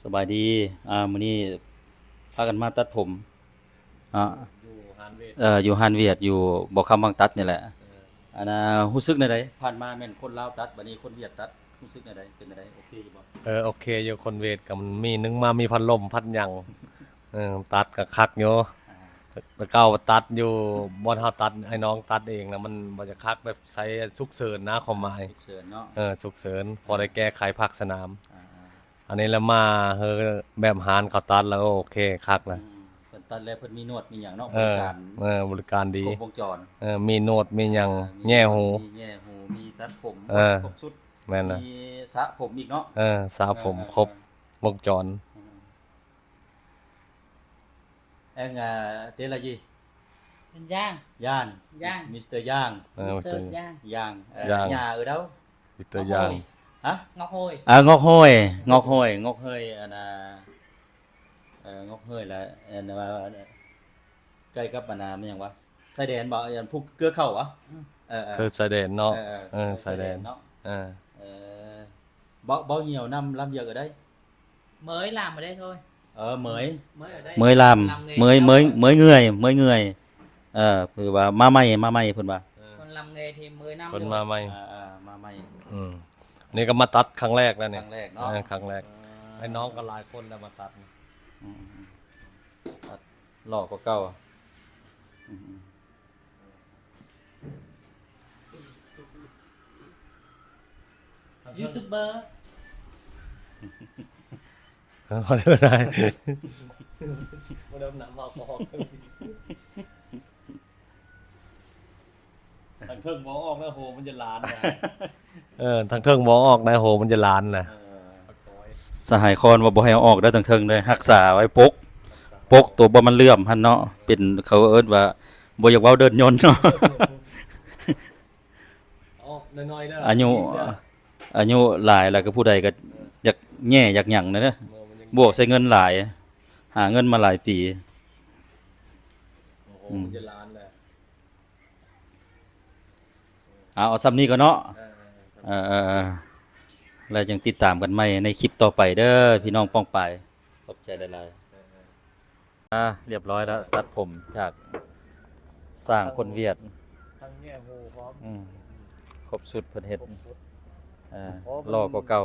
สบายดีมื้อนี้พากันมาตัดผมอ่าอยู่ฮานเวทอยู่ฮานเวียดอยู่บ่คำบางตัดนี่แหละเอออันน่ะรู้สึกแนวใดผ่านมาแม่นคนลาวตัดบัดนี้คนเวียดตัดรู้สึกแนวใดเป็นแนวใดโอเคอยู่บ่โอเคอยู่คนเวทกับมันมีนึงมามีพัดลมพัดหยังตัดกับคักอยู่อ่าแต่เก่าตัดอยู่บ่เฮาตัดให้น้องตัดเองนะมันบ่จะคักแบบใช้ฉุกเฉินนะความหมายฉุกเฉินเนาะฉุกเฉินพอได้แก้ไขภาคสนามอ่าอันนี้แล้วมาแบบหารเขาตัดแล้วโอเคคักนะเพิ่นตัดแล้วเพิ่นมีนวดมีหยังเนาะเออบริการบริการดีครบวงจรมีโนดมีหยังมีแง่หูมีแย่หูมีตัดผม เออครบชุดแม่นนะมีสระผมอีกเนาะสระผมครบวงจรเตละยีMình Giang, ย่าน ย่าง มิสเตอร์ย่าง Tơ Giang, ย่าง ย่าง หญ้าở đâu วิตอย่าง hả Ngọc Hồi, งอกห้อยงอกห้อยงอกเฮยอันน่ะงอกเฮยlàอันว่าใกล้กับอันน่ะมันหยังวะชายแดนบ่อันพวกเกลือเข้าวะคือสายแดนเนาะสายแดน เนาะเออ เออbao nhiêu năm làm việc ở đây mới làm ở đây thôi, mới mới ở đây. mới làm nghề mới lâu mới rồi. mới người คือว่ามาใหม่เพิ่นว่า Còn làm nghề thì 10 năm เพิ่น rồi. มาใหม่ มาใหม่ นี่ก็มาตัดครั้งแรกแล้ว ค นี่ รั้งแรกเนาะ ครั้งแรกไอ้น้องก็หลายคนแล้วมาตัด อืมหล่อกว่าเก่าอืม YouTuber, พอได้ได้บ่ได้นำมาบอกทางเครื่องมองออกนะโหมันจะล้านนะทางเครื่องมองออกนะโหมันจะล้านนะ สหายคอนว่าบ่ให้เอาออกได้ทั้งเทิงเลยรักษาไว้ปกตัวบ่มันเลื่อมหั่นเนาะเป็นเขาเอิ้นว่าบ่อยากเว้าเดินยนต์เนาะ ออกน้อยๆเด้อ อายุอายุหลายแล้วก็ผู้ใดก็อยากแย่อยากหยังนะเด้อบวกใช้เงินหลาย หาเงินมาหลายปี โอ้โหมันจะล้านเลย เอาซ้ำนี้ก็เนาะแล้วยังติดตามกันใหม่ในคลิปต่อไปเด้อพี่น้องป้องปายขอบใจหลายๆเรียบร้อยแล้วตัดผมจากสร้างคนเวียด ทั้งแง่หูพร้อม ครบสุดเพิ่นเฮ็ดรอกว่าเก่า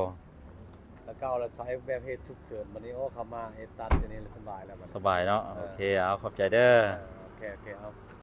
แล้วก็เราใช้แบบเฮ็ดฉุกเฉินบัดนี้โอ้เขามาเฮ็ดตัดทีนี้สบายแล้วบัด สบายเนาะโอเคเอาขอบใจเด้อ โอเคเอา